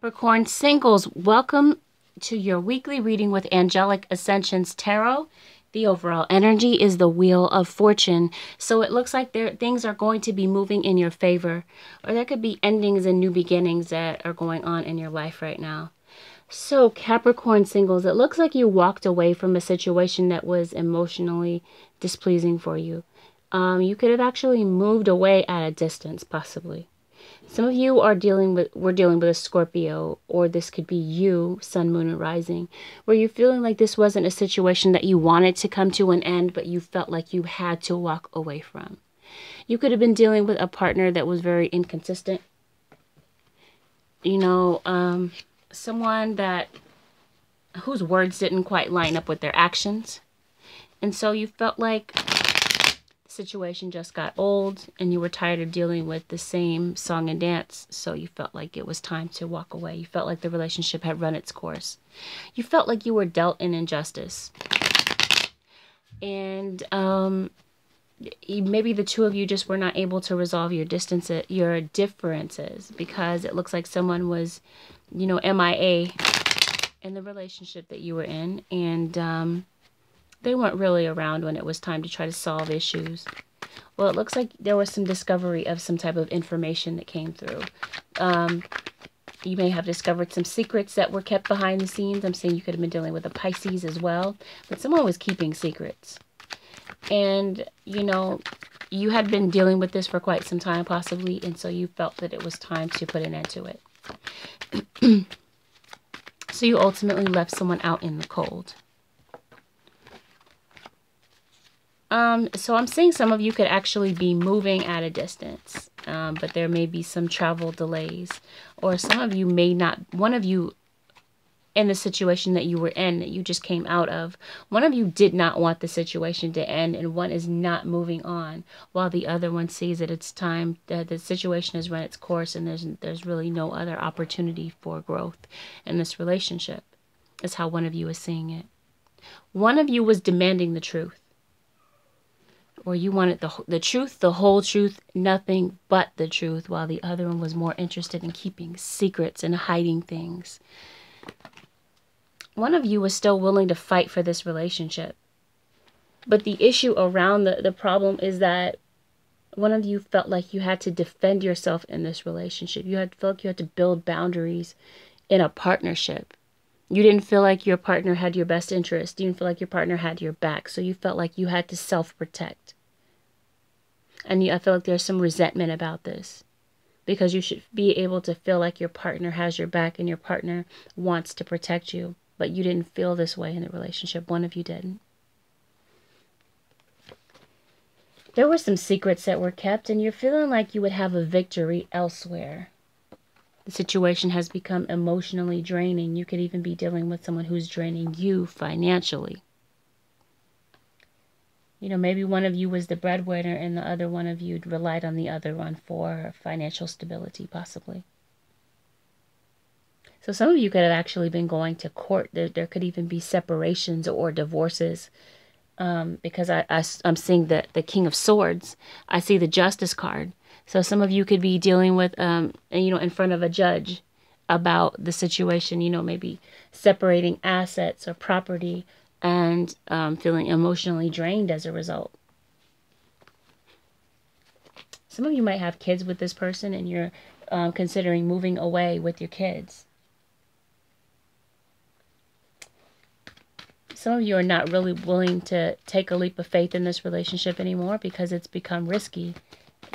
Capricorn singles, welcome to your weekly reading with Angelic Ascensions Tarot. The overall energy is the Wheel of Fortune. So it looks like things are going to be moving in your favor. Or there could be endings and new beginnings that are going on in your life right now. So Capricorn singles, it looks like you walked away from a situation that was emotionally displeasing for you. You could have actually moved away at a distance, possibly. Some of you are dealing with a Scorpio, or this could be you, Sun, Moon, and Rising, where you're feeling like this wasn't a situation that you wanted to come to an end, but you felt like you had to walk away from. You could have been dealing with a partner that was very inconsistent. You know, someone whose words didn't quite line up with their actions. And so you felt like situation just got old and you were tired of dealing with the same song and dance, so you felt like it was time to walk away. You felt like the relationship had run its course. You felt like you were dealt an injustice, and maybe the two of you just were not able to resolve your differences, because it looks like someone was, you know, MIA in the relationship that you were in, and they weren't really around when it was time to try to solve issues. Well, it looks like there was some discovery of some type of information that came through. You may have discovered some secrets that were kept behind the scenes. I'm saying you could have been dealing with a Pisces as well, but someone was keeping secrets. And, you know, you had been dealing with this for quite some time, possibly, and so you felt that it was time to put an end to it. So you ultimately left someone out in the cold. So I'm seeing some of you could actually be moving at a distance, but there may be some travel delays, or some of you may not, one of you in the situation that you were in, that you just came out of, one of you did not want the situation to end, and one is not moving on, while the other one sees that it's time, that the situation has run its course, and there's really no other opportunity for growth in this relationship. That's how one of you is seeing it. One of you was demanding the truth. Or you wanted the truth, the whole truth, nothing but the truth, while the other one was more interested in keeping secrets and hiding things. One of you was still willing to fight for this relationship. But the issue around the problem is that one of you felt like you had to defend yourself in this relationship. Felt like you had to build boundaries in a partnership. You didn't feel like your partner had your best interest. You didn't feel like your partner had your back. So you felt like you had to self-protect. And I feel like there's some resentment about this, because you should be able to feel like your partner has your back and your partner wants to protect you. But you didn't feel this way in the relationship. One of you didn't. There were some secrets that were kept, and you're feeling like you would have a victory elsewhere. The situation has become emotionally draining. You could even be dealing with someone who's draining you financially. You know, maybe one of you was the breadwinner and the other one of you relied on the other one for financial stability, possibly. So some of you could have actually been going to court. There could even be separations or divorces, because I'm seeing the King of Swords. I see the Justice card. So some of you could be dealing with, you know, in front of a judge about the situation, you know, maybe separating assets or property, and feeling emotionally drained as a result. Some of you might have kids with this person, and you're considering moving away with your kids. Some of you are not really willing to take a leap of faith in this relationship anymore, because it's become risky.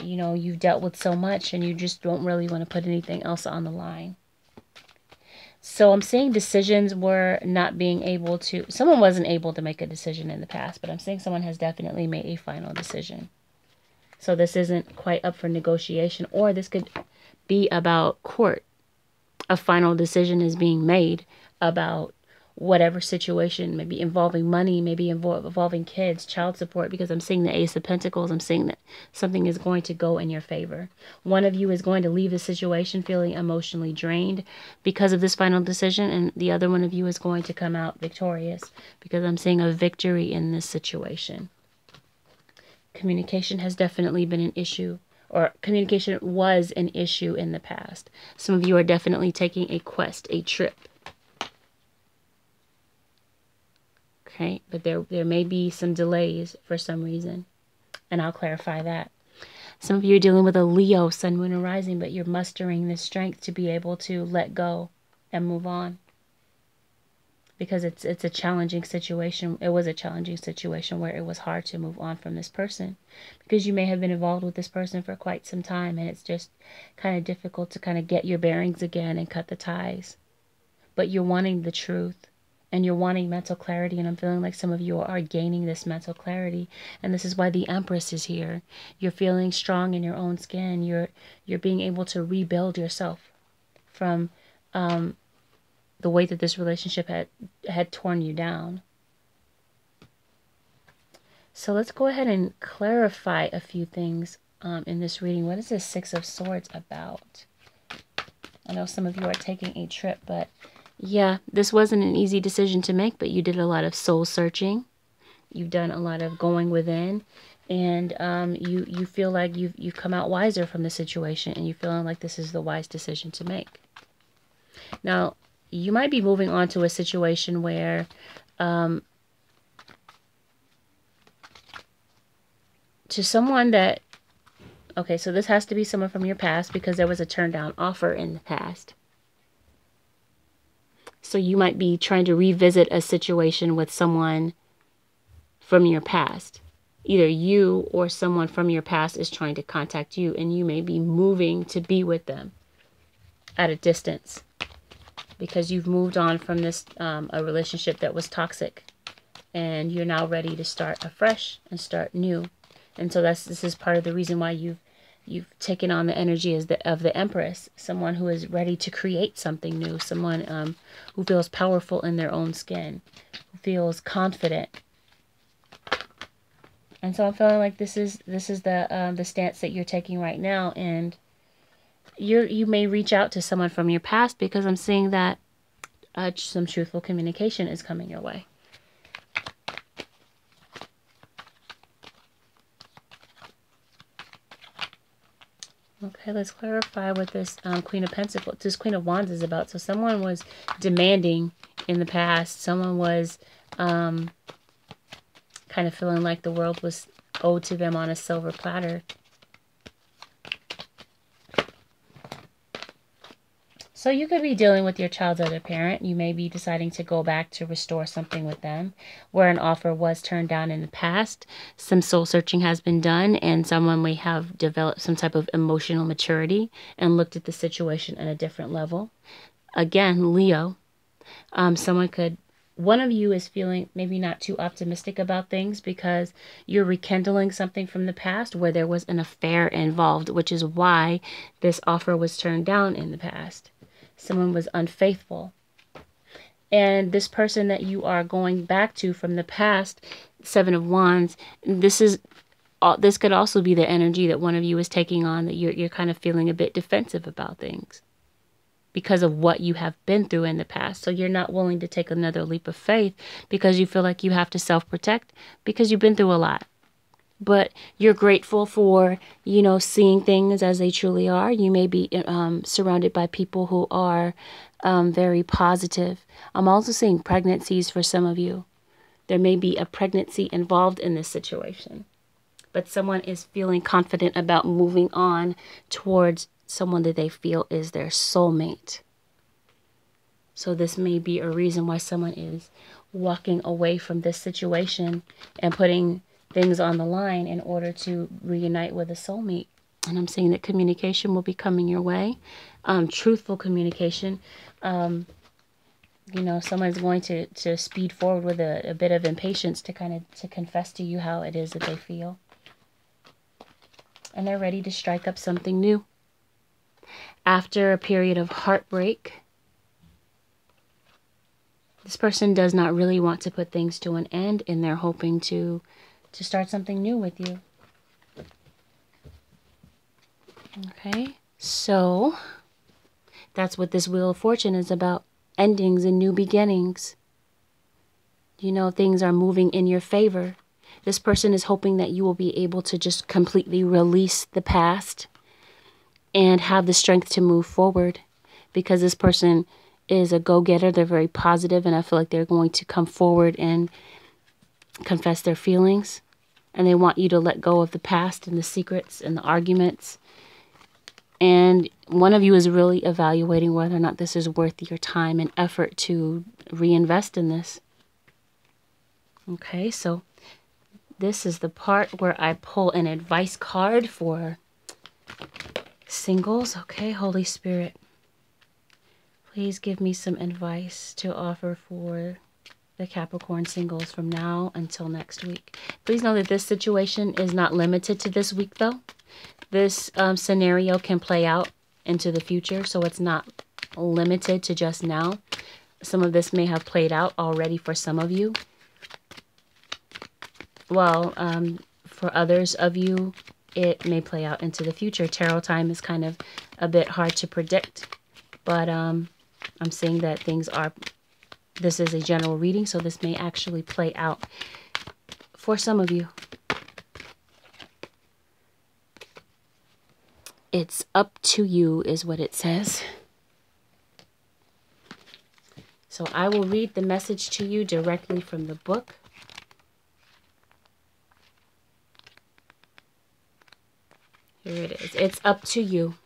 You know, you've dealt with so much and you just don't really want to put anything else on the line. So I'm seeing decisions were not being able to, someone wasn't able to make a decision in the past, but I'm seeing someone has definitely made a final decision. So this isn't quite up for negotiation, or this could be about court. A final decision is being made about whatever situation, maybe involving money, maybe involving kids, child support, because I'm seeing the Ace of Pentacles. I'm seeing that something is going to go in your favor. One of you is going to leave the situation feeling emotionally drained because of this final decision, and the other one of you is going to come out victorious, because I'm seeing a victory in this situation. Communication has definitely been an issue, or communication was an issue in the past. Some of you are definitely taking a quest, a trip. Okay, but there may be some delays for some reason, and I'll clarify that. Some of you are dealing with a Leo, Sun, Moon, and Rising, but you're mustering the strength to be able to let go and move on. Because it's a challenging situation. It was a challenging situation where it was hard to move on from this person. Because you may have been involved with this person for quite some time, and it's just kind of difficult to kind of get your bearings again and cut the ties. But you're wanting the truth. And you're wanting mental clarity, and I'm feeling like some of you are gaining this mental clarity, and this is why the Empress is here. You're feeling strong in your own skin. You're being able to rebuild yourself from the way that this relationship had torn you down. So let's go ahead and clarify a few things in this reading. What is this Six of Swords about? I know some of you are taking a trip, but yeah, this wasn't an easy decision to make, but you did a lot of soul searching. You've done a lot of going within, and you feel like you've come out wiser from the situation, and you're feeling like this is the wise decision to make. Now, you might be moving on to a situation where to someone that, okay, so this has to be someone from your past because there was a turned down offer in the past. So you might be trying to revisit a situation with someone from your past. Either you or someone from your past is trying to contact you, and you may be moving to be with them at a distance because you've moved on from this a relationship that was toxic, and you're now ready to start afresh and start new. And so this is part of the reason why you've taken on the energy of the Empress, someone who is ready to create something new, someone who feels powerful in their own skin, who feels confident. And so I'm feeling like this is the stance that you're taking right now, and you may reach out to someone from your past because I'm seeing that some truthful communication is coming your way. Okay, let's clarify what this Queen of Pentacles, this Queen of Wands is about. So someone was demanding in the past. Someone was kind of feeling like the world was owed to them on a silver platter. So you could be dealing with your child's other parent. You may be deciding to go back to restore something with them where an offer was turned down in the past. Some soul searching has been done, and someone may have developed some type of emotional maturity and looked at the situation at a different level. Again, Leo, one of you is feeling maybe not too optimistic about things because you're rekindling something from the past where there was an affair involved, which is why this offer was turned down in the past. Someone was unfaithful. And this person that you are going back to from the past, Seven of Wands, this could also be the energy that one of you is taking on, that you're kind of feeling a bit defensive about things because of what you have been through in the past. So you're not willing to take another leap of faith because you feel like you have to self-protect because you've been through a lot. But you're grateful for, seeing things as they truly are. You may be surrounded by people who are very positive. I'm also seeing pregnancies for some of you. There may be a pregnancy involved in this situation. But someone is feeling confident about moving on towards someone that they feel is their soulmate. So this may be a reason why someone is walking away from this situation and putting things on the line in order to reunite with a soulmate. And I'm saying that communication will be coming your way. Truthful communication. Someone's going to speed forward with a bit of impatience to confess to you how it is that they feel. And they're ready to strike up something new. After a period of heartbreak, this person does not really want to put things to an end, and they're hoping to start something new with you. Okay, so that's what this Wheel of Fortune is about. Endings and new beginnings. Things are moving in your favor. This person is hoping that you will be able to just completely release the past and have the strength to move forward, because this person is a go-getter. They're very positive, and I feel like they're going to come forward and confess their feelings, and they want you to let go of the past and the secrets and the arguments. And one of you is really evaluating whether or not this is worth your time and effort to reinvest in this. Okay, so this is the part where I pull an advice card for singles. Okay, Holy Spirit, please give me some advice to offer for the Capricorn singles from now until next week. Please know that this situation is not limited to this week, though. This scenario can play out into the future, so it's not limited to just now. Some of this may have played out already for some of you. Well, for others of you, it may play out into the future. Tarot time is kind of a bit hard to predict, but I'm seeing that things are... This is a general reading, so this may actually play out for some of you. It's up to you is what it says. So I will read the message to you directly from the book. Here it is. It's up to you.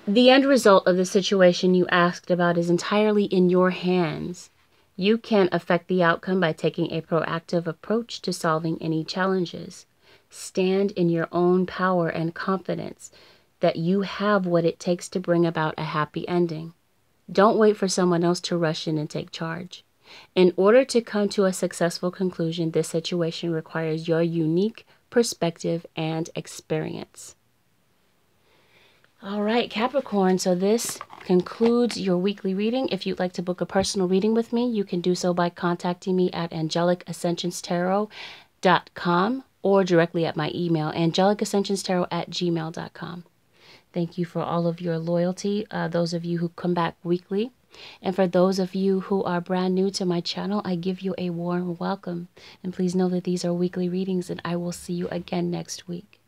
The end result of the situation you asked about is entirely in your hands. You can affect the outcome by taking a proactive approach to solving any challenges. Stand in your own power and confidence that you have what it takes to bring about a happy ending. Don't wait for someone else to rush in and take charge. In order to come to a successful conclusion, this situation requires your unique perspective and experience. All right, Capricorn, so this concludes your weekly reading. If you'd like to book a personal reading with me, you can do so by contacting me at AngelicAscensionsTarot.com or directly at my email, AngelicAscensionsTarot@gmail.com. Thank you for all of your loyalty, those of you who come back weekly. And for those of you who are brand new to my channel, I give you a warm welcome. And please know that these are weekly readings, and I will see you again next week.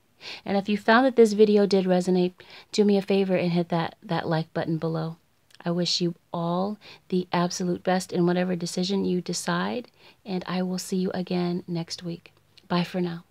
And if you found that this video did resonate, do me a favor and hit that like button below. I wish you all the absolute best in whatever decision you decide, and I will see you again next week. Bye for now.